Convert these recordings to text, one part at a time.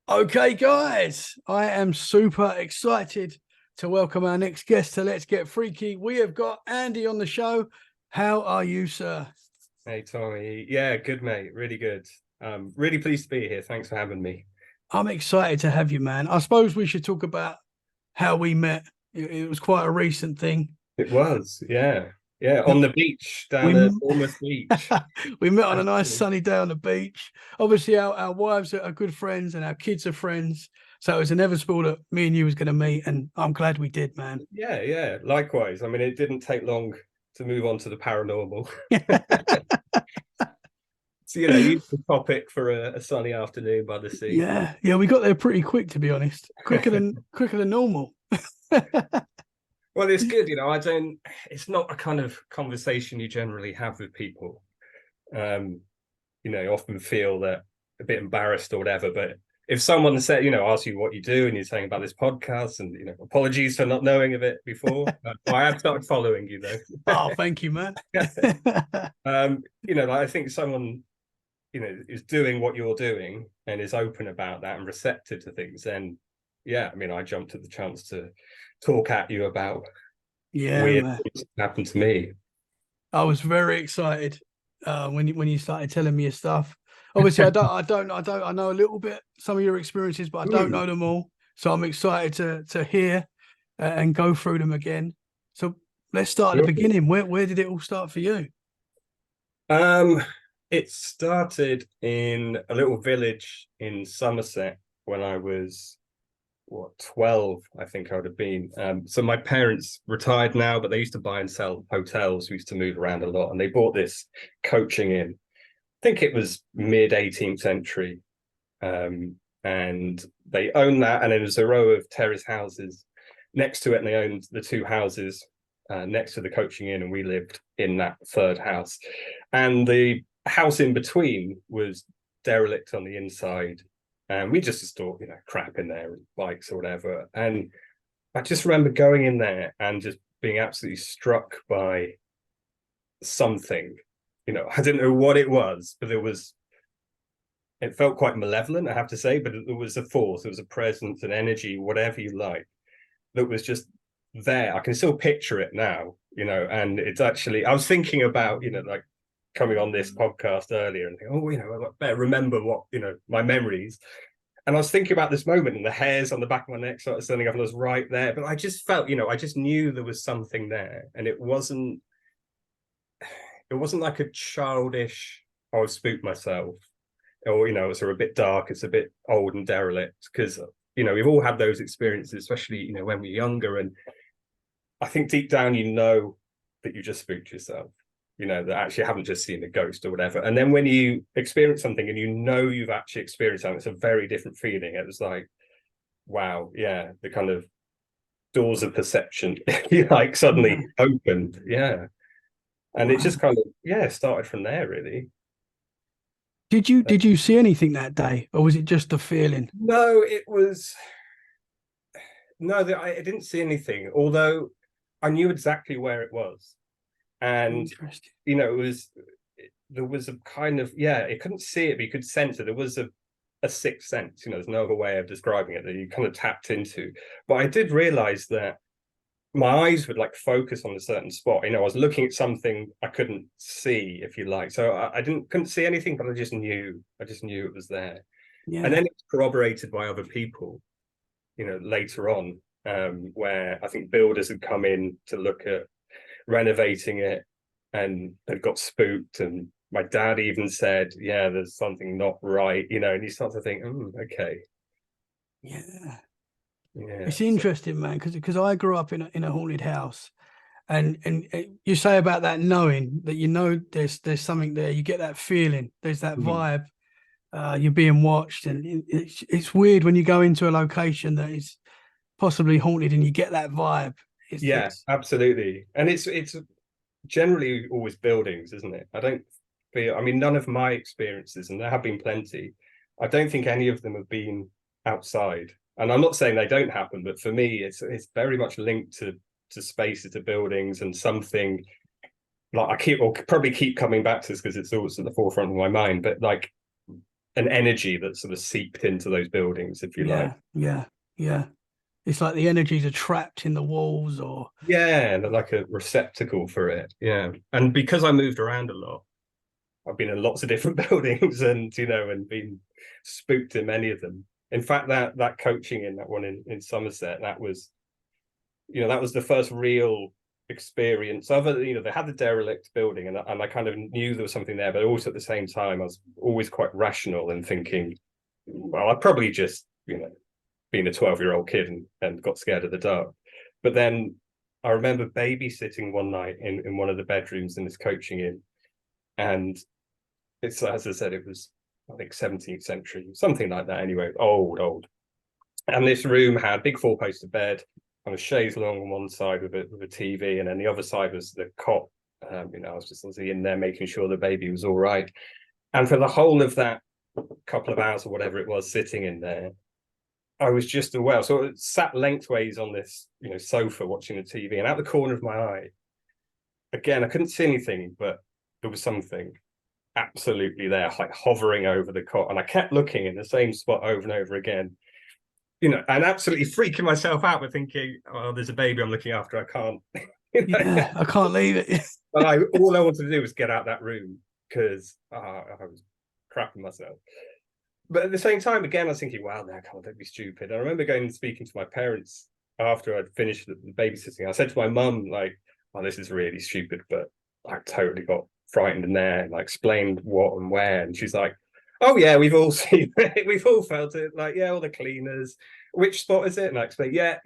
Okay, guys, I am super excited to welcome our next guest to Let's Get Freaky. We have got Andy on the show. How are you, sir? Hey, Tommy. Yeah, good, mate. Really good. Really pleased to be here. Thanks for having me. I'm excited to have you, man. I suppose we should talk about how we met. It was quite a recent thing. It was, yeah. Yeah, on the beach We down at Bournemouth Beach. we met on a nice Actually. sunny day on the beach. Obviously, our wives are good friends and our kids are friends. So it was inevitable that me and you was going to meet, and I'm glad we did, man. Yeah, yeah. Likewise. I mean, it didn't take long to move on to the paranormal. So, use the topic for a sunny afternoon by the sea. Yeah, we got there pretty quick, to be honest. Quicker than normal. Well, it's good, it's not a kind of conversation you generally have with people. You often feel that a bit embarrassed or whatever, but if someone said, asks you what you do and you're saying about this podcast and, apologies for not knowing of it before. I have started following you though. Oh, thank you, man. I think someone, is doing what you're doing and is open about that and receptive to things, then yeah, I mean, I jumped at the chance to talk at you about Yeah, weird man. things that happened to me. I was very excited when you started telling me your stuff. Obviously, I know a little bit some of your experiences, but I don't know them all. So I'm excited to hear and go through them again. So let's start at the beginning. Where did it all start for you? It started in a little village in Somerset when I was 12, I think I would have been. So my parents retired now, but they used to buy and sell hotels. We used to move around a lot, and they bought this coaching in. I think it was mid 18th century. And they owned that, and there was a row of terrace houses next to it, and they owned the two houses next to the coaching inn, and we lived in that third house. And the house in between was derelict on the inside, and we just stored crap in there, bikes or whatever. And I just remember going in there and just being absolutely struck by something. I didn't know what it was, but it felt quite malevolent, I have to say, but there was a force, there was a presence, an energy, whatever you like, that was just there. I can still picture it now, and it's actually, I was thinking about, like coming on this podcast earlier and think, I better remember what, my memories. And I was thinking about this moment, and the hairs on the back of my neck started standing up, and I was right there. But I just felt, I just knew there was something there. And it wasn't like a childish, I would spook myself, or, it's a bit dark, it's a bit old and derelict. Because, we've all had those experiences, especially, when we're younger. And I think deep down, that you just spooked yourself. That actually haven't just seen a ghost or whatever. And then when you experience something and you've actually experienced something, it's a very different feeling. It was like, wow, yeah, the kind of doors of perception like suddenly opened. Yeah. And it just kind of, started from there, really. Did you see anything that day, or was it just a feeling? No, I didn't see anything, although I knew exactly where it was. And there was a kind of, it couldn't see it, but you could sense it. There was a sixth sense, there's no other way of describing it, that you kind of tapped into. But I did realize that my eyes would like focus on a certain spot. I was looking at something I couldn't see, if you like. So I couldn't see anything, but I just knew it was there. Yeah. And then it's corroborated by other people, later on, where I think builders had come in to look at renovating it and had got spooked, and my dad even said, yeah, there's something not right, and you start to think, okay. Yeah. Yeah, It's interesting, man, because I grew up in a haunted house, and you say about that, knowing that there's something there, you get that feeling, there's that vibe, you're being watched, and it's weird when you go into a location that is possibly haunted and you get that vibe. Absolutely. And it's generally always buildings, isn't it? I mean, none of my experiences, and there have been plenty, I don't think any of them have been outside. And I'm not saying they don't happen, but for me, it's very much linked to spaces, to buildings, and something like probably keep coming back to this because it's always at the forefront of my mind. But like an energy that sort of seeped into those buildings, if you like. Yeah. It's like the energies are trapped in the walls, or Yeah, they're like a receptacle for it. Yeah. And because I moved around a lot, I've been in lots of different buildings and, and been spooked in many of them. In fact, that coaching in that one in Somerset, that was the first real experience. Other, they had the derelict building, and I kind of knew there was something there, but also at the same time, I was always quite rational and thinking, well, I probably just, being a 12-year-old kid and got scared of the dark. But then I remember babysitting one night in one of the bedrooms in this coaching in, and it's, as I said, it was, I think, 17th century, something like that. Anyway, old. And this room had a big four-poster bed and a chaise longue on one side with a TV, and then the other side was the cot. I was just in there making sure the baby was all right. And for the whole of that couple of hours or whatever it was sitting in there, I was just aware. So I sat lengthways on this, sofa watching the TV, and out the corner of my eye, again, I couldn't see anything, but there was something absolutely there, like hovering over the cot. And I kept looking in the same spot over and over again, and absolutely freaking myself out with thinking, oh, there's a baby I'm looking after. I can't, yeah, I can't leave it. But all I wanted to do was get out that room because I was crapping myself. But at the same time, again, I was thinking, wow, now don't be stupid. I remember going and speaking to my parents after I'd finished the babysitting. I said to my mum, like, oh, this is really stupid, but I totally got frightened in there, and I explained what and where. And she's like, oh, yeah, we've all seen it. We've all felt it. Like, yeah, all the cleaners. Which spot is it? And I explained, yeah.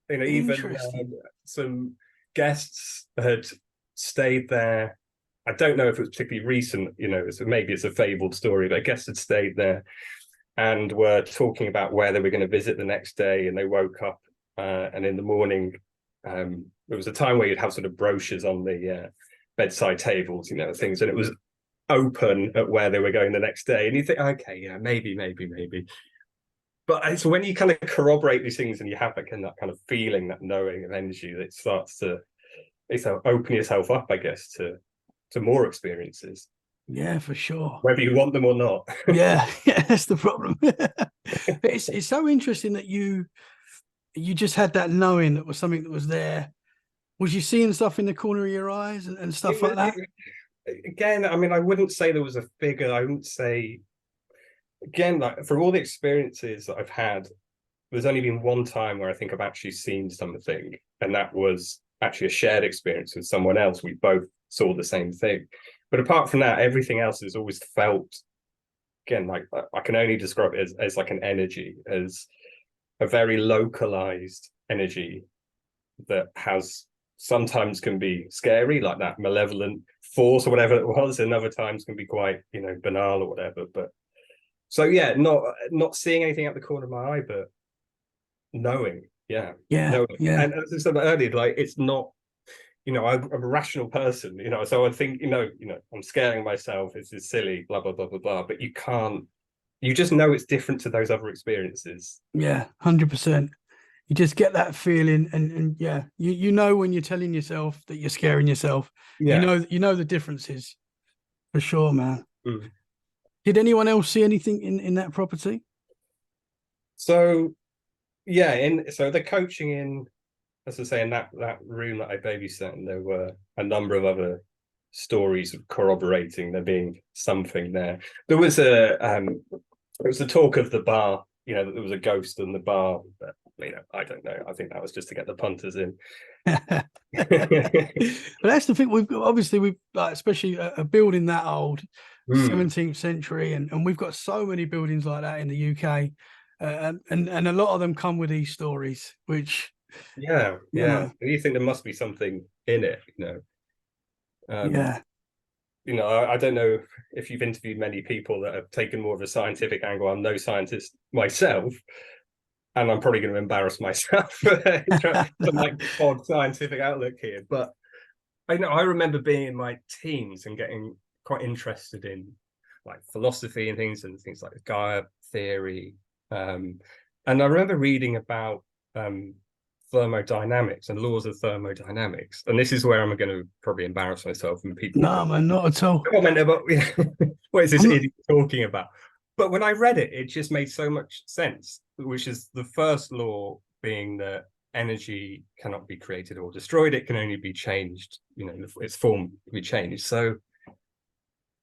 Even some guests had stayed there. I don't know if it was particularly recent, maybe it's a fabled story, but guests had stayed there and were talking about where they were going to visit the next day. And they woke up and in the morning, there was a time where you'd have sort of brochures on the bedside tables, things, and it was open at where they were going the next day. And you think, okay, yeah, maybe. But it's when you kind of corroborate these things and you have that kind of feeling, that knowing of energy, that it starts to open yourself up, I guess, to more experiences. Yeah, for sure. Whether you want them or not. yeah, that's the problem. It's so interesting that you just had that knowing that was something that was there. Was you seeing stuff in the corner of your eyes and stuff like that? Again, I mean, I wouldn't say there was a figure. I wouldn't say, again, like for all the experiences that I've had, there's only been one time where I think I've actually seen something, and that was actually a shared experience with someone else. We both saw the same thing. But apart from that, everything else has always felt, again, like I can only describe it as like an energy, as a very localized energy that has sometimes can be scary, like that malevolent force or whatever it was, and other times can be quite, banal or whatever. But so yeah, not seeing anything out the corner of my eye, but knowing. Yeah. And as I said earlier, like it's not, I'm a rational person, so I think, I'm scaring myself, this is silly, blah, blah, blah, blah, blah. But you just know it's different to those other experiences. Yeah, 100%. You just get that feeling, and yeah, you know when you're telling yourself that you're scaring yourself. Yeah. You know the differences for sure, man. Mm. Did anyone else see anything in that property? So yeah, so the coaching in, as I say, in that room that I babysat, and there were a number of other stories corroborating there being something there. There was the talk of the bar, that there was a ghost in the bar, but I don't know. I think that was just to get the punters in. But that's the thing. We've like, especially a building that old, 17th century, and we've got so many buildings like that in the UK, and a lot of them come with these stories, which yeah. You think there must be something in it, yeah. I don't know if you've interviewed many people that have taken more of a scientific angle. I'm no scientist myself, and I'm probably going to embarrass myself from like odd scientific outlook here. But I remember being in my teens and getting quite interested in like philosophy and things like Gaia theory. And I remember reading about thermodynamics and laws of thermodynamics. And this is where I'm going to probably embarrass myself and people. No, man, not at all. Comment about what is this idiot talking about? but when I read it, it just made so much sense, which is the first law being that energy cannot be created or destroyed. It can only be changed, you know, its form can be changed. So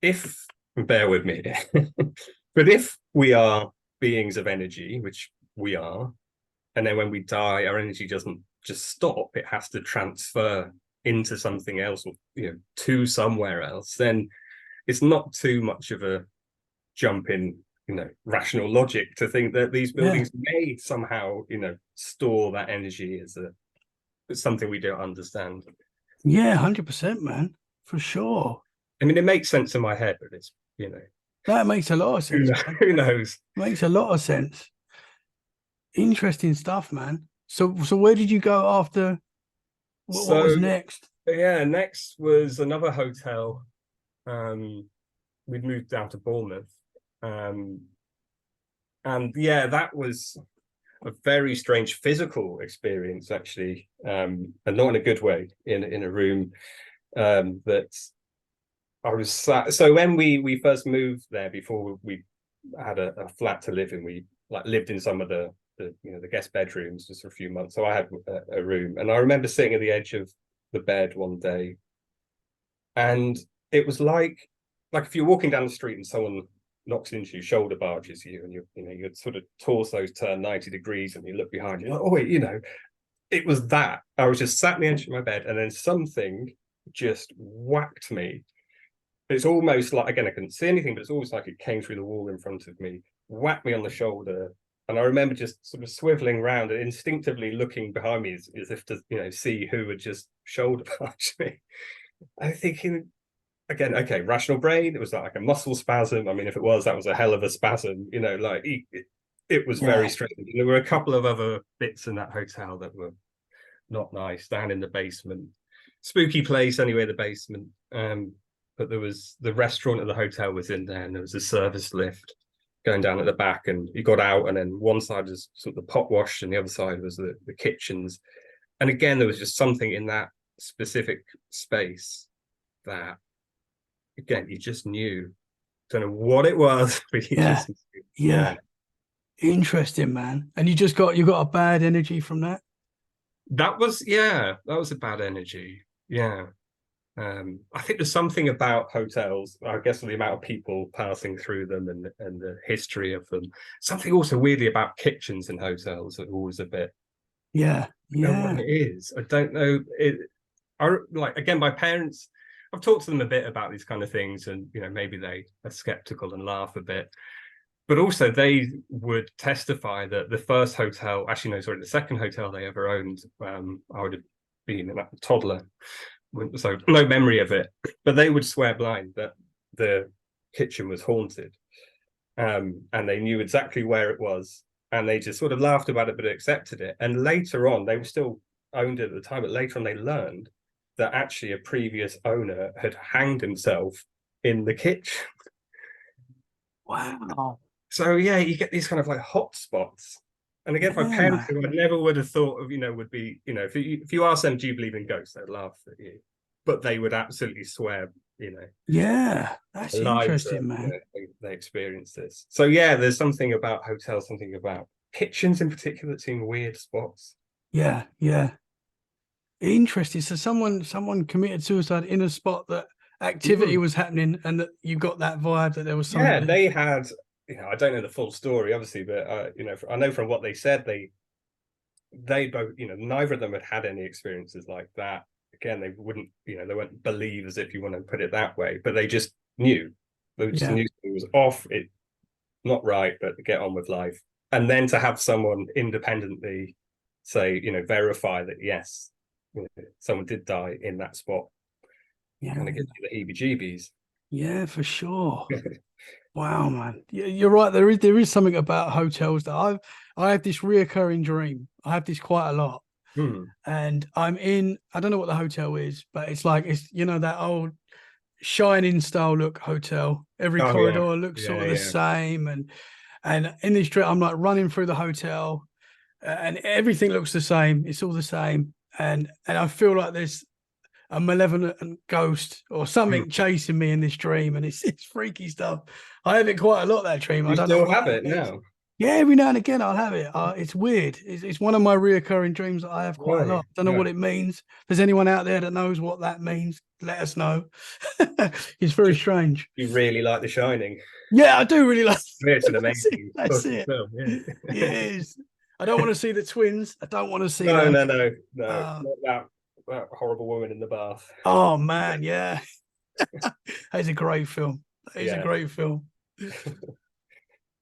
if, bear with me, but if we are beings of energy, which we are, and then when we die, our energy doesn't just stop, it has to transfer into something else, or, you know, to somewhere else, then it's not too much of a jump in, you know, rational logic to think that these buildings may somehow, you know, store that energy as something we don't understand. Yeah, 100%, man, for sure. I mean, it makes sense in my head, but it's, you know, That makes a lot of sense. who knows? Makes a lot of sense. Interesting stuff, man. So where did you go after? What So was next? yeah, next was another hotel. We'd moved down to Bournemouth. And yeah, that was a very strange physical experience, actually, and not in a good way, in a room that I was sat. So when we first moved there, before we had a flat to live in, we like lived in some of the you know, the guest bedrooms just for a few months. So I had a room, and I remember sitting at the edge of the bed one day, and it was like if you're walking down the street and someone knocks into you, shoulder barges you, and you know, your sort of torso's turned 90 degrees, and you look behind you, like, oh wait, you know, it was that. I was just sat on the edge of my bed, and then something just whacked me. It's almost like, again, I couldn't see anything, but it's almost like it came through the wall in front of me, whacked me on the shoulder. And I remember just sort of swiveling around and instinctively looking behind me as if to, you know, see who had just shoulder barged me. I'm thinking, again, okay, rational brain, it was like a muscle spasm. I mean, if it was, that was a hell of a spasm, you know, like it was very strange. There were a couple of other bits in that hotel that were not nice, down in the basement. Spooky place anyway, the basement. But there was the restaurant at the hotel was in there, and there was a service lift going down at the back, and you got out, and then one side was sort of the pot wash and the other side was the kitchens. And again, there was just something in that specific space that, again, you just knew. Don't know what it was, but you just knew. Yeah. Interesting, man. And you got a bad energy from that? That was a bad energy. Yeah. I think there's something about hotels, I guess, the amount of people passing through them and the history of them. Something also weirdly about kitchens in hotels that are always a bit. Yeah. I don't know what it is. I don't know. Like, again, my parents, I've talked to them a bit about these kind of things, and, you know, maybe they are skeptical and laugh a bit. But also they would testify that the first hotel, actually, no, sorry, the second hotel they ever owned, I would have been a toddler, so no memory of it, but they would swear blind that the kitchen was haunted, and they knew exactly where it was, and they just sort of laughed about it but accepted it. And later on, they were still owned it at the time, but later on they learned that actually a previous owner had hanged himself in the kitchen. Wow. So yeah, you get these kind of like hot spots. And again, my parents, who I never would have thought of, you know, would be, you know, if you ask them, do you believe in ghosts, they'd laugh at you, but they would absolutely swear, you know. Yeah, that's interesting, that, man. you know, they experienced this. So yeah, there's something about hotels, something about kitchens in particular that seem weird spots. Yeah. Interesting. So someone committed suicide in a spot that activity was happening, and that you got that vibe that there was something. Yeah, they had, you know, I don't know the full story, obviously, but you know, I know from what they said, they both, you know, neither of them had any experiences like that. Again, they wouldn't, you know, they weren't believers, if you want to put it that way, but they just knew. They just knew it was off, it not right, but get on with life. And then to have someone independently say, you know, verify that yes, you know, someone did die in that spot, kind of gives you the heebie-jeebies. Yeah, for sure. Wow, man. You're right. There is something about hotels that I have this reoccurring dream. I have this quite a lot. And I'm in, I don't know what the hotel is, but it's like, it's, you know, that old Shining style look hotel. Every corridor looks sort of the same. And in this dream, I'm like running through the hotel, and everything looks the same. It's all the same. And I feel like there's a malevolent ghost or something chasing me in this dream, and it's freaky stuff. I have it quite a lot, that dream. I You don't know still what have that it means. now? Yeah, every now and again I'll have it. It's weird. It's one of my reoccurring dreams that I have quite a Right. lot. Don't know Yeah. what it means. If there's anyone out there that knows what that means, let us know. It's very Just strange. you really like The Shining. Yeah, I do really like. It's an That's it. amazing That's fucking it. film. Yeah. It is. I don't want to see the twins. I don't want to see No, them. no, no, no. Uh, Not that horrible woman in the bath. oh man, yeah. That's a great film. That is a Yeah. great film.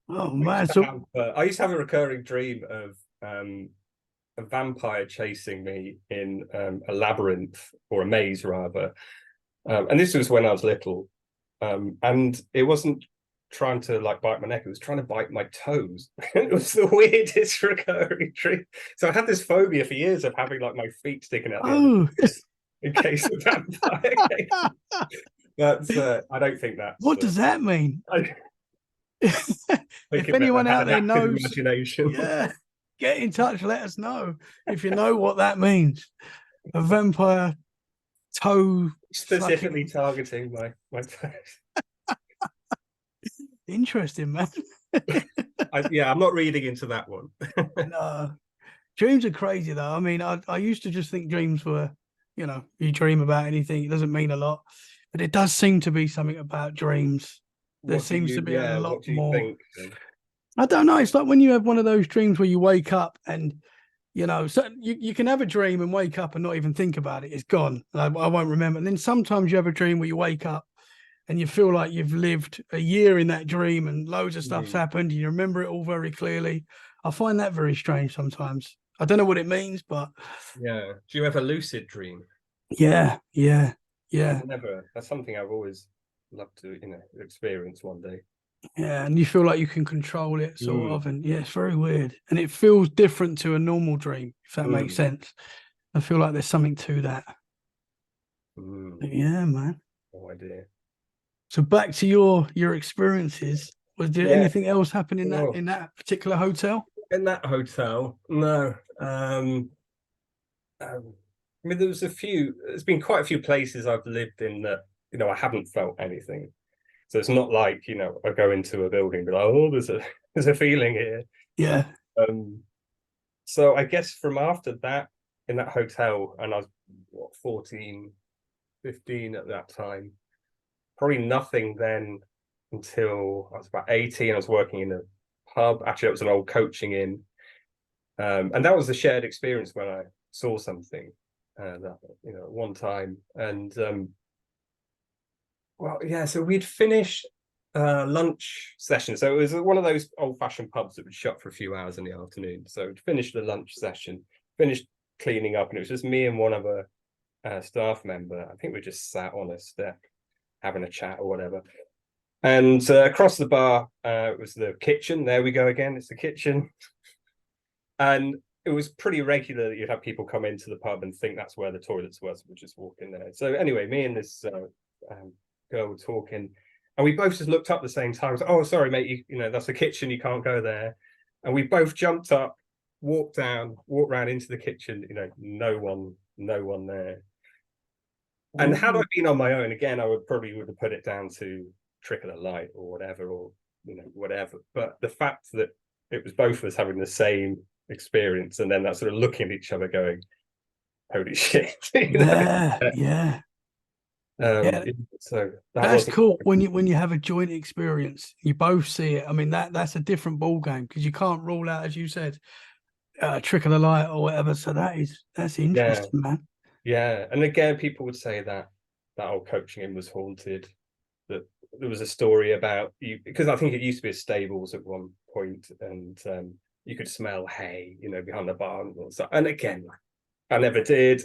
Oh I used man. to So have I used to have a recurring dream of a vampire chasing me in a labyrinth or a maze rather. And this was when I was little. And it wasn't trying to like bite my neck, it was trying to bite my toes. It was the weirdest recurring dream. So I had this phobia for years of having like my feet sticking out the end of oh it in case of vampire came. That's I don't think that's what does that mean? I think If it meant anyone I had out an there active knows, imagination. yeah, get in touch. Let us know if you know what that means. A vampire toe Specifically sucking. targeting my toes. Interesting, man. Yeah, I'm not reading into that one. No, dreams are crazy though. I mean, I used to just think dreams were, you dream about anything. It doesn't mean a lot, but it does seem to be something about dreams. There seems to be a lot What do you more. think? I don't know. It's like when you have one of those dreams where you wake up and so you can have a dream and wake up and not even think about it. It's gone. I won't remember. And then sometimes you have a dream where you wake up and you feel like you've lived a year in that dream and loads of stuff's happened. And you remember it all very clearly. I find that very strange sometimes. I don't know what it means, but Yeah. Do you ever lucid dream? yeah, yeah, yeah, I've never. That's something I've always loved to, experience one day. yeah. And you feel like you can control it, sort Mm, of. And yeah, it's very weird. And it feels different to a normal dream, if that makes mm, sense. I feel like there's something to that. mm. But yeah, man. No idea. So back to your experiences. Was there Yeah. anything else happen in that Oh, in that particular hotel? in that hotel, no. I mean, there's been quite a few places I've lived in that, I haven't felt anything. So it's not like, I go into a building and be like, oh, there's a feeling here. Yeah, Um, so I guess from after that, in that hotel, and I was, 14, 15 at that time, probably nothing then until I was about 18. I was working in a pub. Actually, it was an old coaching inn. And that was a shared experience when I saw something that, at one time. And well, yeah, so we'd finished lunch session. So it was one of those old-fashioned pubs that would shut for a few hours in the afternoon. So we'd finished the lunch session, finished cleaning up, and it was just me and one other staff member. I think we just sat on a step having a chat or whatever. And across the bar was the kitchen. There we go again. It's the kitchen. And it was pretty regular that you'd have people come into the pub and think that's where the toilets were. So we'd just walk in there. So anyway, me and this girl were talking, and we both just looked up at the same time. So, oh, sorry, mate, that's the kitchen. You can't go there. And we both jumped up, walked around into the kitchen. No one there. And had I been on my own, again, I would have put it down to trick of the light or whatever, whatever. But the fact that it was both of us having the same experience, and then that sort of looking at each other, going, "Holy shit!" yeah, yeah, yeah. So that That's wasn't. cool when you have a joint experience. You both see it. I mean that's a different ball game because you can't rule out, as you said, trick of the light or whatever. So that's Yeah, interesting, man. yeah. And again, people would say that old coaching inn was haunted. That there was a story about you, because I think it used to be a stables at one point, and you could smell hay, behind the barn and stuff. And again, I never did.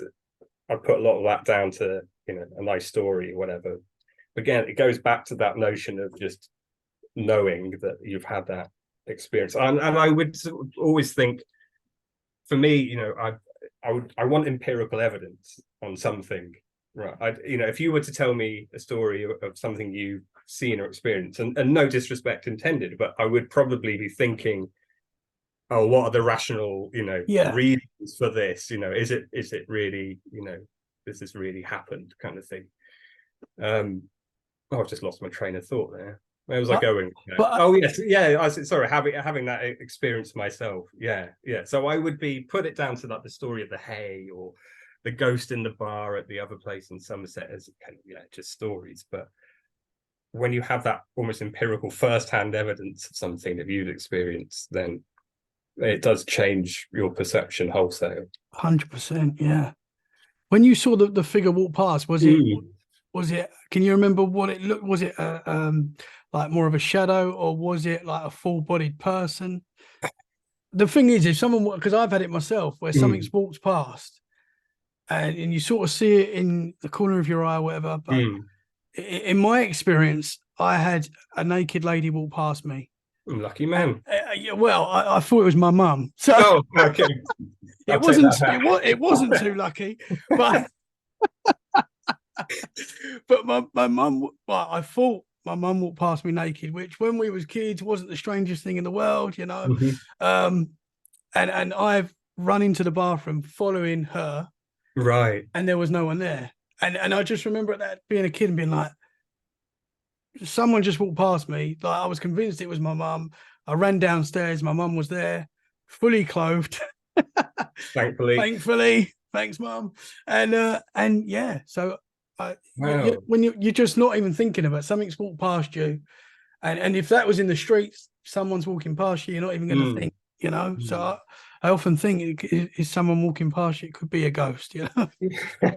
I put a lot of that down to, a nice story or whatever. Again, it goes back to that notion of just knowing that you've had that experience. And I would always think, for me, I want empirical evidence on something, right? If you were to tell me a story of something you've seen or experienced, and no disrespect intended, but I would probably be thinking, oh, what are the rational, Yeah, reasons for this? Is it really, this has really happened, kind of thing. Oh, I've just lost my train of thought there. Where was I going? Oh yes, yeah. Sorry, having that experience myself. Yeah, yeah. So I would put it down to like the story of the hay or the ghost in the bar at the other place in Somerset as kind of, just stories. But when you have that almost empirical first-hand evidence of something that you've experienced, then it does change your perception wholesale. 100%. Yeah. When you saw the figure walk past, was it, can you remember what it looked? Was it like more of a shadow, or was it like a full-bodied person? The thing is, if someone, because I've had it myself, where something's walked past and you sort of see it in the corner of your eye or whatever, but in my experience, I had a naked lady walk past me. Lucky man. Yeah, well, I thought it was my mum. So okay. it wasn't too lucky, but but my mum, well, I thought my mum walked past me naked, which when we was kids wasn't the strangest thing in the world, you know. And I've run into the bathroom following her, right, and there was no one there. And I just remember that being a kid and being like, someone just walked past me. Like I was convinced it was my mum. I ran downstairs. My mum was there, fully clothed. Thankfully, thanks, mum. And yeah, so wow. when you're just not even thinking about it, something's walked past you, and if that was in the streets, someone's walking past you, you're not even going to think, you know. So I often think, is someone walking past you? It could be a ghost, you know.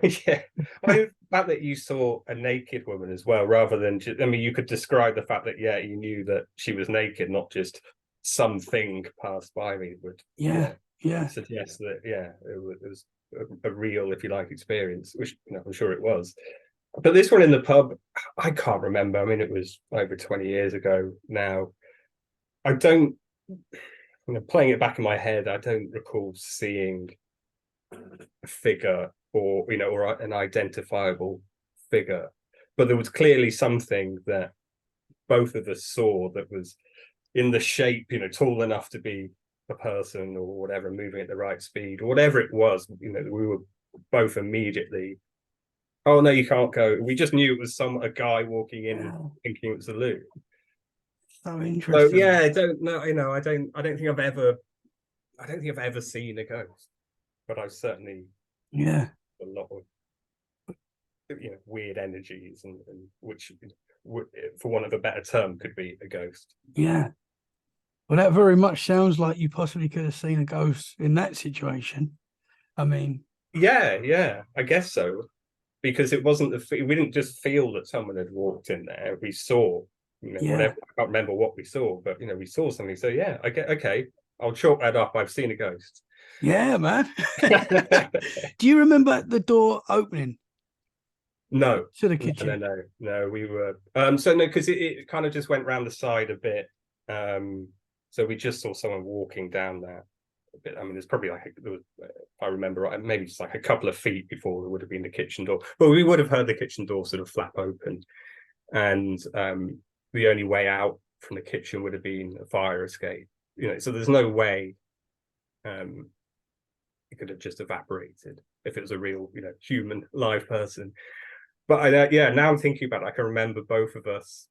Yeah, the fact that you saw a naked woman as well, rather than just, I mean, you could describe the fact that you knew that she was naked, not just something passed by me, would suggest that it was a real, if you like, experience, which I'm sure it was. But this one in the pub, I can't remember. I mean, it was over 20 years ago now. I don't, playing it back in my head, I don't recall seeing a figure or an identifiable figure, but there was clearly something that both of us saw that was in the shape, tall enough to be a person or whatever, moving at the right speed or whatever it was. We were both immediately, oh no, you can't go. We just knew it was a guy walking in thinking it was a loo. So interesting. So yeah, I don't know. I don't think I've ever seen a ghost, but I've certainly a lot of weird energies and which for want of a better term could be a ghost. Yeah. Well, that very much sounds like you possibly could have seen a ghost in that situation. I mean, yeah, I guess so, because it wasn't we didn't just feel that someone had walked in there. We saw, whatever. I can't remember what we saw, but we saw something. So yeah, I get okay. I'll chalk that up. I've seen a ghost. Yeah, man. Do you remember the door opening? No, to the kitchen. No. We were so no, because it kind of just went round the side a bit. So we just saw someone walking down there a bit. I mean, there's probably if I remember right, maybe just like a couple of feet before there would have been the kitchen door. But we would have heard the kitchen door sort of flap open, and the only way out from the kitchen would have been a fire escape. So there's no way it could have just evaporated if it was a real, human live person. But now I'm thinking about it, I can remember both of us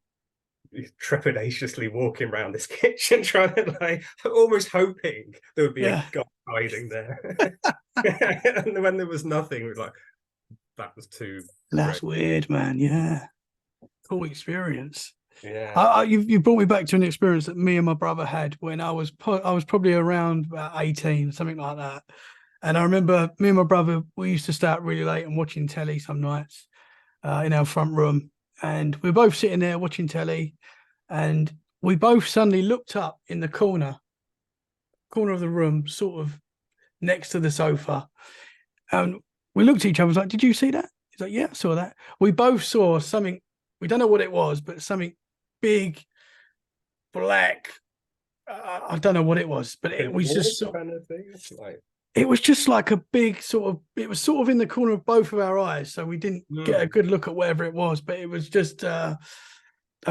trepidatiously walking around this kitchen, trying to almost hoping there would be a guy hiding there. And when there was nothing, it was like, that was too. That's weird, man. Yeah, cool experience. Yeah, you brought me back to an experience that me and my brother had when I was probably around about 18, something like that. And I remember me and my brother, we used to stay out really late and watching telly some nights in our front room, and we were both sitting there watching telly, and we both suddenly looked up in the corner of the room, sort of next to the sofa, and we looked at each other. Was like, "Did you see that?" He's like, "Yeah, I saw that." We both saw something. We don't know what it was, but something big, black. I don't know what it was, but it was just kind of thing. It was just like a big sort of. It was sort of in the corner of both of our eyes, so we didn't get a good look at whatever it was. But it was just a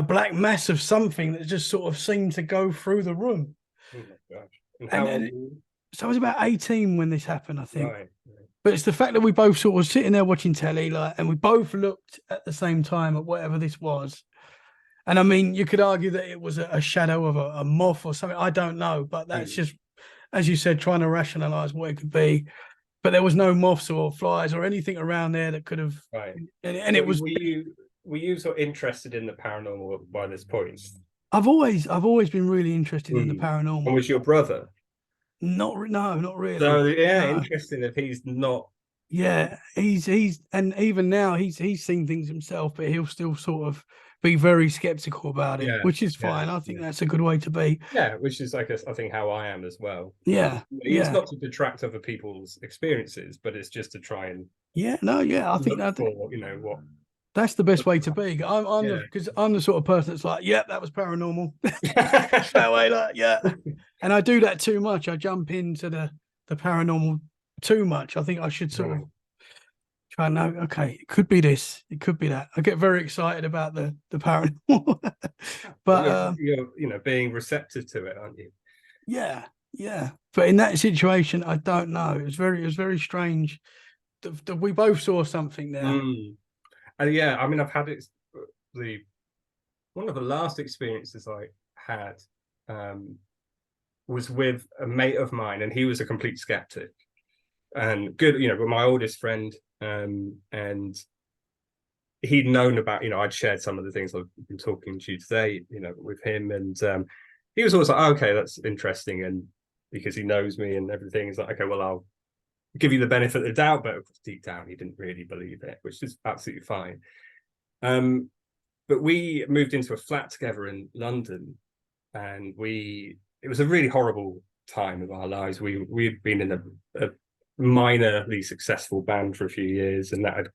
black mass of something that just sort of seemed to go through the room. Oh my gosh! So I was about 18 when this happened, I think. Right. But it's the fact that we both sort of sitting there watching telly, like, and we both looked at the same time at whatever this was. And I mean, you could argue that it was a shadow of a moth or something. I don't know, but that's Mm. just, as you said, trying to rationalize what it could be. But there was no moths or flies or anything around there that could have. Right. And So it was. were you sort of interested in the paranormal by this point? I've always been really interested in the Mm. And paranormal. was your brother? No, not So really. yeah, No. interesting if he's not. Yeah, he's and even now he's seen things himself, but he'll still sort of be very skeptical about it, Yeah, which is yeah, fine. I think yeah. that's a good way to be. Yeah, which is, I guess, I think how I am as well. Yeah, It's yeah, not to detract other people's experiences, but it's just to try and yeah. No, yeah. I think look that for, what. that's the best way to be. I'm the Yeah. because I'm the sort of person that's like, yeah, that was paranormal. That way, like, yeah. And I do that too much. I jump into the paranormal too much. I think I should sort of Right. try and know, okay, it could be this, it could be that. I get very excited about the paranormal. Well, But you're being receptive to it, aren't you? yeah, yeah. But in that situation, I don't know. It was very strange that we both saw something there. Mm. And yeah, I mean, I've had it. The One of the last experiences I had um, was with a mate of mine, and he was a complete skeptic. And good, but my oldest friend, and he'd known about, I'd shared some of the things I've been talking to you today, with him, and he was always like, oh, okay, that's interesting, and because he knows me and everything, he's like, okay, well, I'll give you the benefit of the doubt, but deep down, he didn't really believe it, which is absolutely fine. But we moved into a flat together in London, and it was a really horrible time of our lives. We'd been in a minorly successful band for a few years, and that had,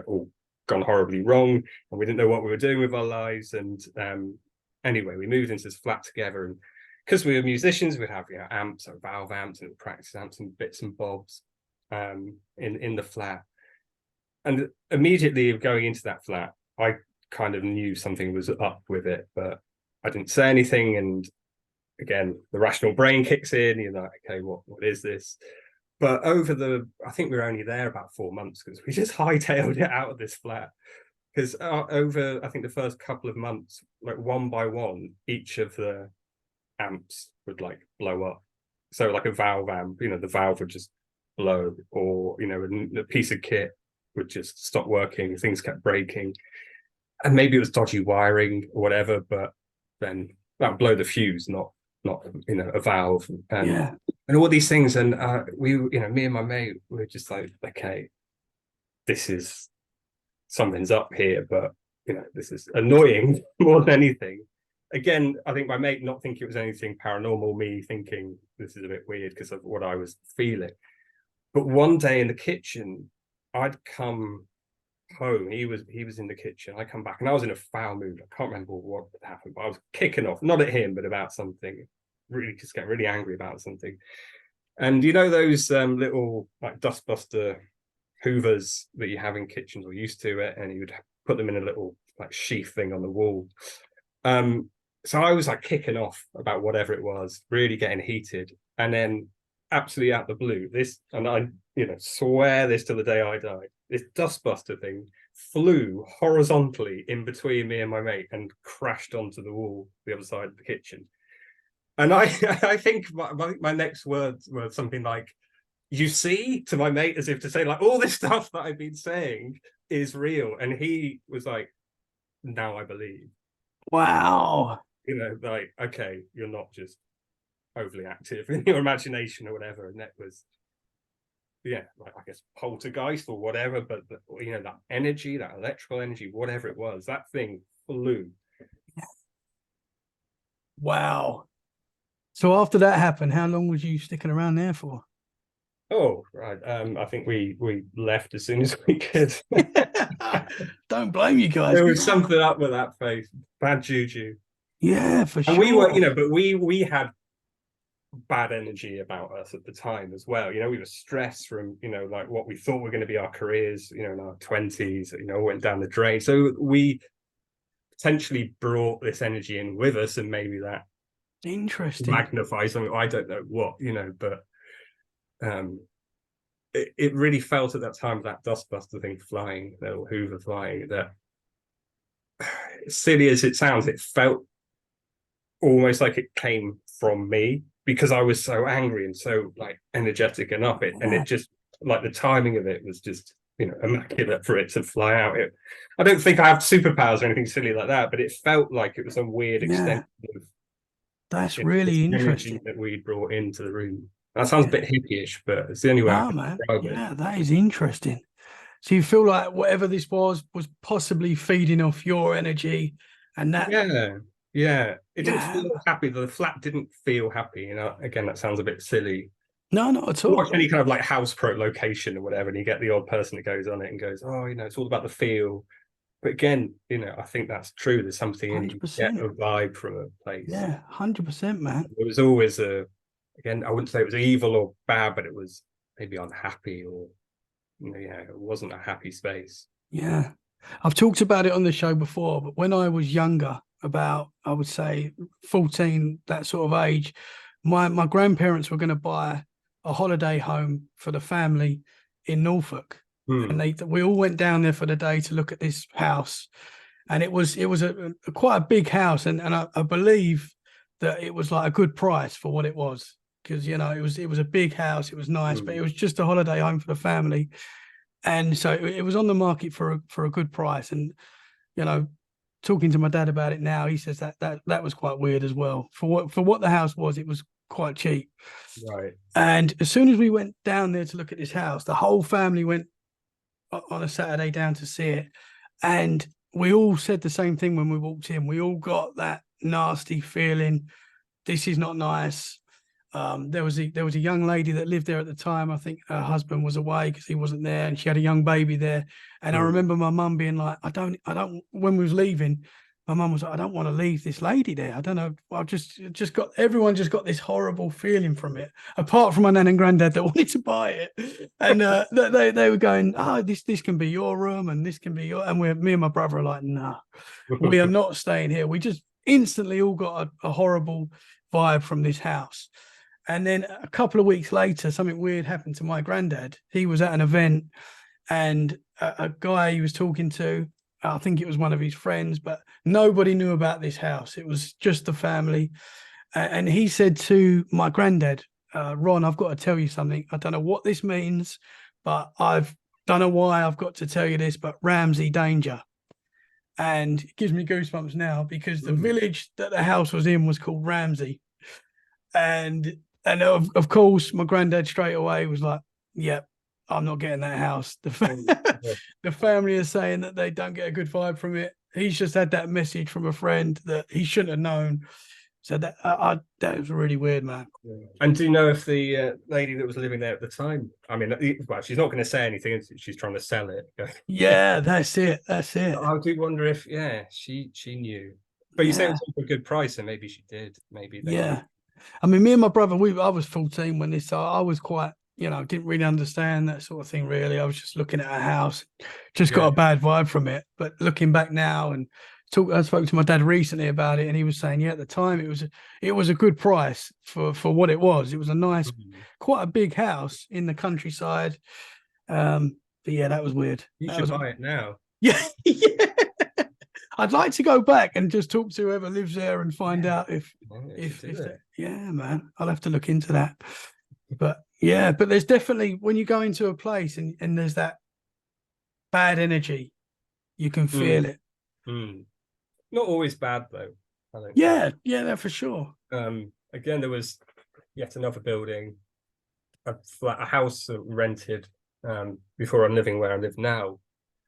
all gone horribly wrong, and we didn't know what we were doing with our lives. And anyway, we moved into this flat together, and because we were musicians, we'd have amps or valve amps and practice amps and bits and bobs in the flat. And immediately going into that flat, I kind of knew something was up with it, but I didn't say anything. And again, the rational brain kicks in. You're like, okay, what is this? But I think we were only there about 4 months because we just hightailed it out of this flat. Because over, I think the first couple of months, like one by one, each of the amps would like blow up. So like a valve amp, the valve would just blow, or a piece of kit would just stop working. Things kept breaking, and maybe it was dodgy wiring or whatever. But then that would blow the fuse, not a valve, Yeah. and all these things. And me and my mate were just like, okay, this is something's up here, but this is annoying more than anything. Again, I think my mate not thinking it was anything paranormal, me thinking this is a bit weird because of what I was feeling. But one day in the kitchen, I'd come home. He was in the kitchen. I come back and I was in a foul mood. I can't remember what happened, but I was kicking off, not at him, but about something. Really, just getting really angry about something. And those little like dustbuster hoovers that you have in kitchens, or used to it, and you would put them in a little like sheath thing on the wall. So I was like kicking off about whatever it was, really getting heated, and then absolutely out the blue, this, and I swear this till the day I die, this dustbuster thing flew horizontally in between me and my mate and crashed onto the wall the other side of the kitchen. And I I think my next words were something like, you see, to my mate, as if to say, like, all this stuff that I've been saying is real. And he was like, now I believe. Wow. Like, okay, you're not just overly active in your imagination or whatever. And that was, yeah, like, I guess poltergeist or whatever. But that energy, that electrical energy, whatever it was, that thing flew. Wow. So after that happened, how long was you sticking around there for? Oh, right. I think we left as soon as we could. Don't blame you guys. There was something up with that face. Bad juju. Yeah, for And sure. we were, but we had bad energy about us at the time as well. We were stressed from, like what we thought were going to be our careers, in our 20s, went down the drain. So we potentially brought this energy in with us, and maybe that Interesting. magnifies something. I don't know what, but it really felt at that time, that dustbuster thing flying, the little Hoover flying, that silly as it sounds, it felt almost like it came from me because I was so angry and so like energetic enough. And it just like the timing of it was just, you know, immaculate for it to fly out. I don't think I have superpowers or anything silly like that, but it felt like it was a weird extension of, that's you know, this really energy interesting. that we brought into the room. That sounds a bit hippie-ish, but it's the only way I No, can man. describe it. Yeah, that is interesting. So you feel like whatever this was possibly feeding off your energy, and that, Yeah, yeah. It didn't yeah, feel happy. The flat didn't feel happy. You know, again, that sounds a bit silly. no, not at Watch all. any kind of like house pro location or whatever, and you get the odd person that goes on it and goes, "Oh, you know, it's all about the feel." But again, you know, I think that's true. There's something in you get 100%. a vibe from a place. Yeah, 100%, man. There was always again, I wouldn't say it was evil or bad, but it was maybe unhappy or, you know, yeah, it wasn't a happy space. Yeah. I've talked about it on the show before, but when I was younger, about I would say 14, that sort of age, my grandparents were going to buy a holiday home for the family in Norfolk. And Hmm. we all went down there for the day to look at this house. And it was a quite a big house, and I believe that it was like a good price for what it was. Because you know it was a big house, it was nice, but Hmm. it was just a holiday home for the family, and so it was on the market for a good price. And you know, talking to my dad about it now, he says that was quite weird as well. For what the house was, it was quite cheap. Right. And as soon as we went down there to look at this house, the whole family went on a Saturday down to see it, and we all said the same thing when we walked in. We all got that nasty feeling. This is not nice. There was a young lady that lived there at the time. I think her husband was away because he wasn't there, and she had a young baby there. And I Hmm. remember my mum being like, I don't. When we was leaving, my mum was like, I don't want to leave this lady there. I don't know. I've just got everyone just got this horrible feeling from it. Apart from my nan and granddad that wanted to buy it, and they were going, oh, this can be your room, and this can be your. And me and my brother are like, no, we are not staying here. We just instantly all got a horrible vibe from this house. And then a couple of weeks later, something weird happened to my granddad. He was at an event, and a guy he was talking to, I think it was one of his friends, but nobody knew about this house. It was just the family. And he said to my granddad, Ron, I've got to tell you something. I don't know what this means, but I've don't know why I've got to tell you this, but Ramsey danger. And it gives me goosebumps now because the Hmm. village that the house was in was called Ramsey. And of course, my granddad straight away was like, "Yep, I'm not getting that house." Oh, yeah. The family is saying that they don't get a good vibe from it. He's just had that message from a friend that he shouldn't have known. So that was really weird, man. Yeah. And do you know if the lady that was living there at the time? I mean, well, she's not going to say anything. She's trying to sell it. Yeah, that's it. That's it. I do wonder if, yeah, she knew. But you say it Yeah, was for a good price, and maybe she did. Maybe they knew. yeah. I mean, me and my brother, I was 14 when this. So I was quite, didn't really understand that sort of thing. Really, I was just looking at a house, just got Yeah. a bad vibe from it. But looking back now and I spoke to my dad recently about it, and he was saying, yeah, at the time it was a good price for what it was. It was a nice, Mhm. quite a big house in the countryside. But yeah, that was weird. You That should was buy it now. yeah, yeah. I'd like to go back and just talk to whoever lives there and find Yeah, out if yeah, you should if do if it. that, yeah, man. I'll have to look into that. But yeah, but there's definitely when you go into a place and there's that bad energy, you can feel Mm, it. mm. Not always bad though, I don't think. Yeah, yeah, that for sure. Again, there was yet another building, a house that rented before I'm living where I live now.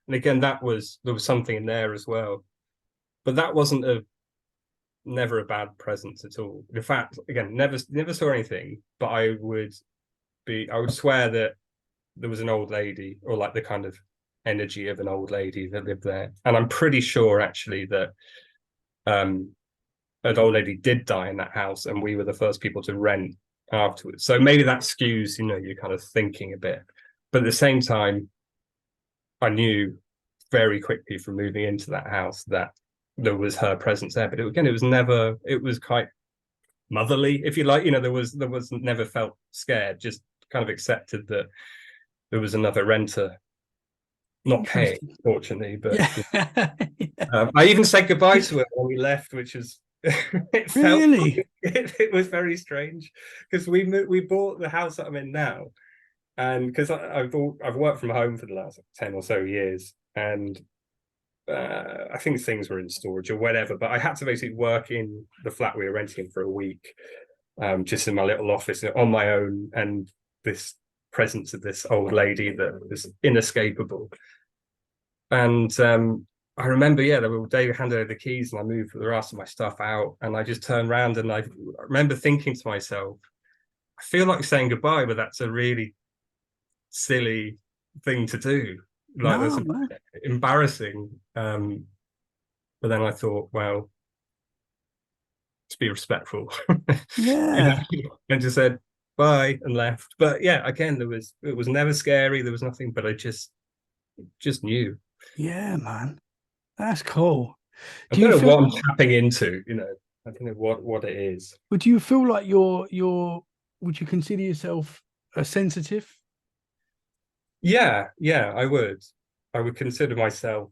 And again, there was something in there as well. But that wasn't a never a bad presence at all. In fact, again, never saw anything, but I would swear that there was an old lady or like the kind of energy of an old lady that lived there. And I'm pretty sure actually that um an old lady did die in that house and we were the first people to rent afterwards. So maybe that skews, your kind of thinking a bit. But at the same time, I knew very quickly from moving into that house that there was her presence there. But again, it was quite motherly, if you like. There was never felt scared, just kind of accepted that there was another renter, not paying, Interesting. fortunately, but Yeah. Yeah. I even said goodbye to her when we left, which was it felt Really? it was very strange because we bought the house that I'm in now, and because I've worked from home for the last 10 or so years, and I think things were in storage or whatever, but I had to basically work in the flat we were renting for a week, just in my little office on my own, and this presence of this old lady that was inescapable. And I remember, yeah, David handed over the keys, and I moved the rest of my stuff out, and I just turned around, and I remember thinking to myself, I feel like saying goodbye, but that's a really silly thing to do. Like that's No, man. embarrassing. But then I thought, well, to be respectful, you know, Yeah. and just said bye and left. But yeah, again, it was never scary. There was nothing, but I just knew. Yeah, man. That's cool. I Do you don't know feel, what I'm tapping into. I don't know what it is. would you feel like would you consider yourself a sensitive? Yeah, I would. I would consider myself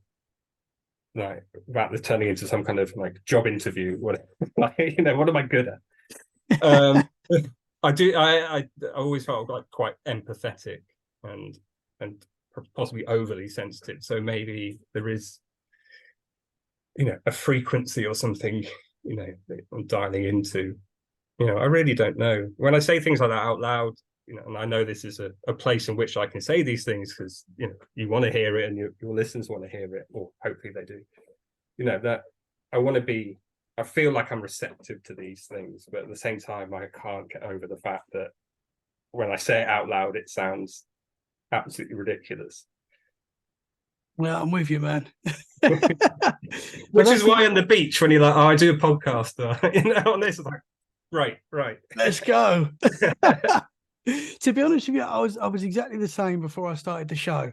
like about this turning into some kind of like job interview. What like, what am I good at? Um, I do. I always felt like quite empathetic and and possibly overly sensitive. So maybe there is, a frequency or something, that I'm dialing into. I really don't know. When I say things like that out loud, and I know this is a place in which I can say these things because you want to hear it and your listeners want to hear it, or hopefully they do. That I want to be. I feel like I'm receptive to these things, but at the same time, I can't get over the fact that when I say it out loud, it sounds absolutely ridiculous. Well, I'm with you, man. But Which is that's why on the beach, when you're like, "Oh, I do a podcast," on this, it's like, right. let's go. To be honest with you, I was exactly the same before I started the show.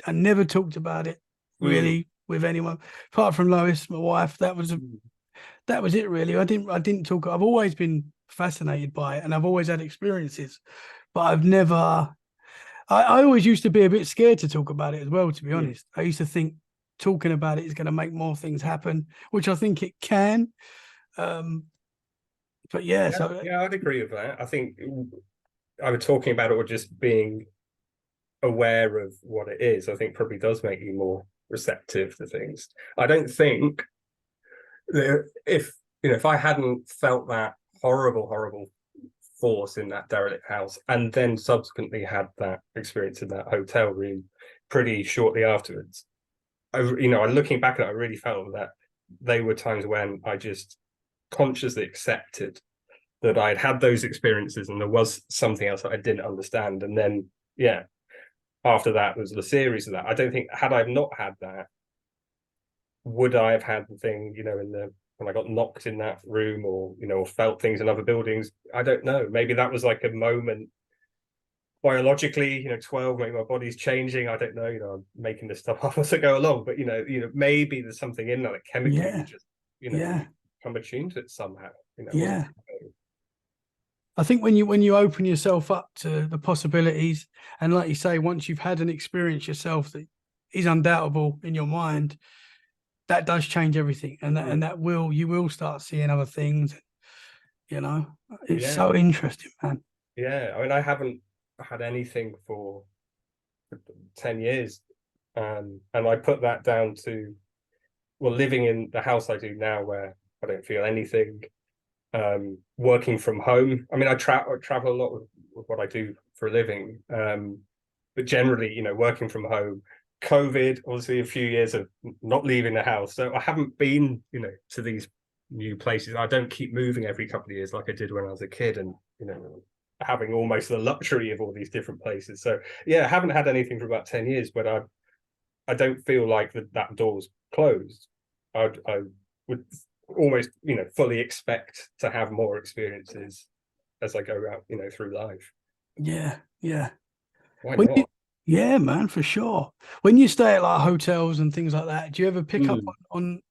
I never talked about it Mm. really with anyone apart from Lois, my wife. That was it really. I didn't talk. I've always been fascinated by it, and I've always had experiences, but I've never. I always used to be a bit scared to talk about it as well. To be Mm. honest, I used to think talking about it is going to make more things happen, which I think it can. Um, but yeah, Yeah, so yeah, I'd agree with that. I think I was talking about it or just being aware of what it is, I think probably does make you more receptive to things. I don't think that if I hadn't felt that horrible force in that derelict house and then subsequently had that experience in that hotel room pretty shortly afterwards, looking back at it, I really felt that they were times when I just consciously accepted that I'd had those experiences and there was something else that I didn't understand. And then, yeah, after that was the series of that. I don't think had I not had that, would I have had the thing, in the when I got knocked in that room or felt things in other buildings? I don't know. Maybe that was like a moment biologically, 12, maybe my body's changing. I don't know, I'm making this stuff up as I go along. But maybe there's something in that chemically you yeah, just, yeah, you come attuned to it somehow. It wasn't. yeah. I think when you open yourself up to the possibilities, and like you say, once you've had an experience yourself that is undoubtable in your mind, that does change everything, and that Mm. and that will you will start seeing other things. You know, it's Yeah, so interesting, man. yeah. I mean, I haven't had anything for 10 years. And I put that down to, well, living in the house I do now where I don't feel anything, working from home. I mean, I travel a lot with what I do for a living, but generally, working from home. COVID, obviously, a few years of not leaving the house, so I haven't been, to these new places. I don't keep moving every couple of years like I did when I was a kid, and having almost the luxury of all these different places. So yeah, I haven't had anything for about 10 years, but I don't feel like that door's closed. I would almost fully expect to have more experiences as I go out through life. Yeah, yeah. Why When you, not? yeah, man, for sure. When you stay at like hotels and things like that, do you ever pick up Mm. on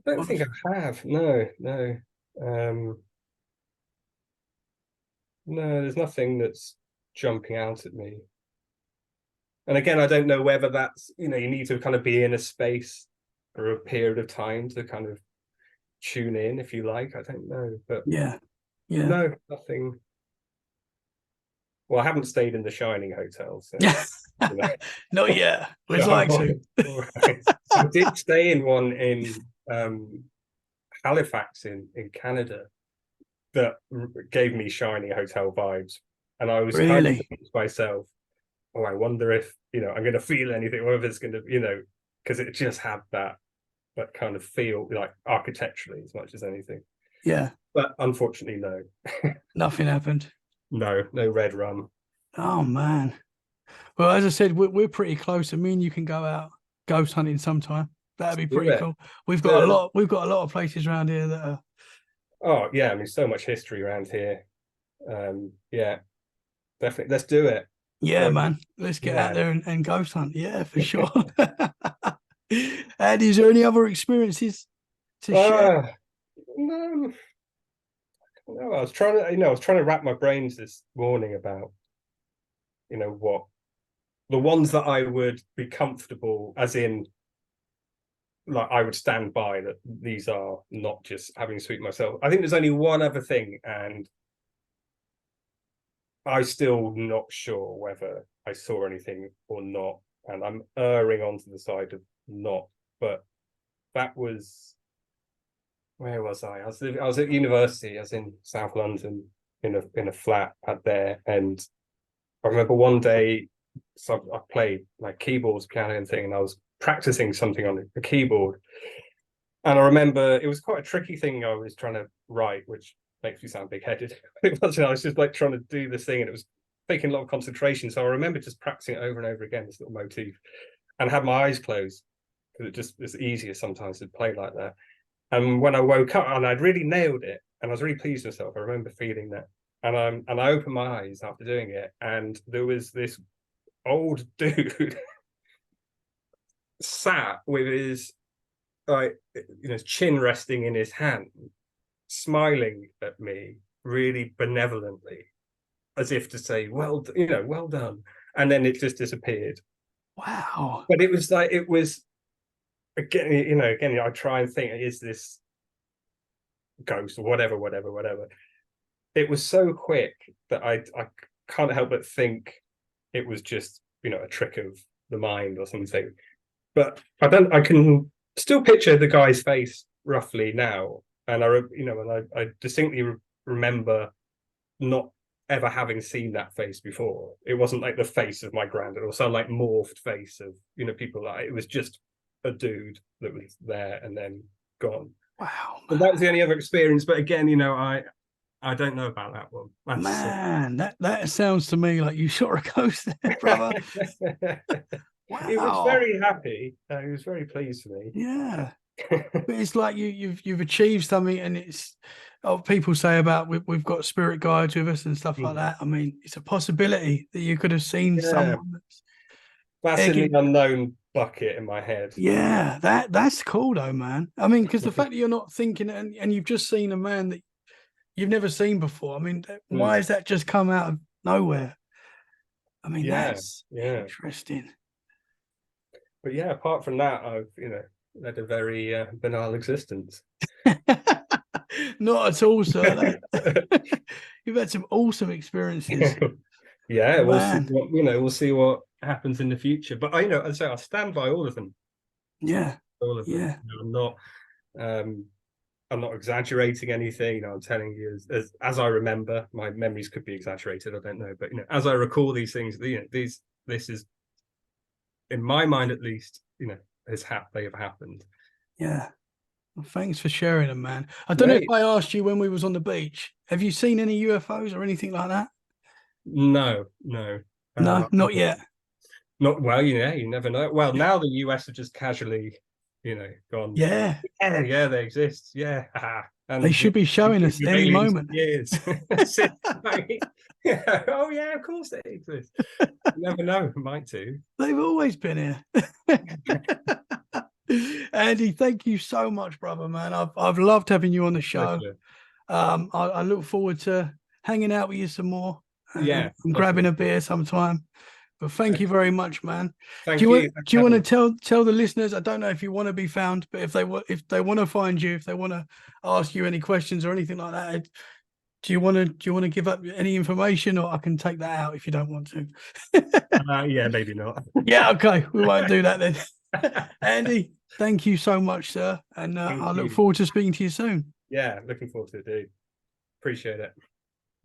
I don't on? think I have. No. um no, there's nothing that's jumping out at me. And again, I don't know whether that's, you need to kind of be in a space for a period of time to kind of tune in, if you like. I don't know, but Yeah. Yeah. no, nothing. Well, I haven't stayed in the Shining Hotel, so Yeah. you know. Not yet. We'd I'm like to. all right. I did stay in one in Halifax in Canada that gave me Shining Hotel vibes, and I was kind of Really? thinking to myself, "Oh, I wonder if I'm going to feel anything, whether it's going to, because it just had that kind of feel, like architecturally as much as anything." Yeah. But unfortunately, no, Nothing happened. no red rum. Oh man. Well, as I said, we're pretty close. I mean, you can go out ghost hunting sometime. That'd be Do pretty it. cool. We've got a The lot. We've got a lot of places around here that are. Oh yeah, I mean, so much history around here. Yeah, definitely. Let's do it. Yeah, Go. man. Let's get out Yeah. there and ghost hunt. Yeah, for sure. And is there any other experiences to share? Uh, no, no. I was trying to wrap my brains this morning about, what the ones that I would be comfortable, as in, like, I would stand by that these are not just having a sweet myself. I think there's only one other thing, and I'm still not sure whether I saw anything or not, and I'm erring onto the side of not. But that was, where was I? I was at university. I was in South London in a flat out there, and I remember one day, so I played like keyboards, piano, and thing, and I was practicing something on the keyboard. And I remember it was quite a tricky thing I was trying to write, which makes me sound big-headed. It wasn't. I was just like trying to do this thing, and it was taking a lot of concentration. So I remember just practicing it over and over again, this little motif, and had my eyes closed because it's easier sometimes to play like that. And when I woke up, and I'd really nailed it, and I was really pleased with myself. I remember feeling that, and I opened my eyes after doing it, and there was this old dude sat with his, like, chin resting in his hand, smiling at me really benevolently, as if to say, well, well done. And then it just disappeared. Wow. But it was again, I try and think, is this ghost or whatever. It was so quick that I can't help but think it was just, a trick of the mind or something. But I can still picture the guy's face roughly now, and I distinctly remember not ever having seen that face before. It wasn't like the face of my granddad or some like morphed face of people. Like, it was just a dude that was there and then gone. Wow, And that was the only other experience. But again, I don't know about that one. That's man. That sounds to me like you saw a ghost there, brother. He was Wow. very happy. He was very pleased for me. Yeah. But it's like you've achieved something, and it's people say about we've got spirit guides with us and stuff like that. I mean, it's a possibility that you could have seen Yeah, someone that's that's in the egging. unknown bucket in my head. Yeah, that's cool though, man. I mean, because the fact that you're not thinking and you've just seen a man that you've never seen before. I mean, why has that just come out of nowhere? I mean, Yeah, that's yeah. interesting. But yeah, apart from that, I've led a very banal existence. Not at all, sir. You've had some awesome experiences, Yeah, we'll see man. what happens in the future. But as I say, I stand by all of them. Yeah, All of them. yeah, Um, I'm not exaggerating anything. I'm telling you as I remember. My memories could be exaggerated. I don't know, but as I recall these things, this is, in my mind at least, they have happened. yeah. Well, thanks for sharing them, man. I don't know if Great. I asked you when we was on the beach. Have you seen any UFOs or anything like that? No, no. No, not yet. Not well, you never know. Well, now the US have just casually, gone, Yeah, yeah, they exist. Yeah. they And should be showing us with any aliens for moment. years. Yeah. Oh yeah, of course they exist. You never know, might do. They've always been here. Andy, thank you so much, brother, man. I've loved having you on the show. Pleasure. I look forward to hanging out with you some more Yeah, and grabbing definitely. a beer sometime. But thank you very much, man. Thank Do you want you. do you want to tell the listeners? I don't know if you want to be found, but if they want to find you, if they want to ask you any questions or anything like that, do you want to give up any information, or I can take that out if you don't want to? Yeah, maybe not. Yeah, okay, we won't do that then. Andy, thank you so much, sir, and I look you. forward to speaking to you soon. Yeah, looking forward to it, dude. Appreciate it.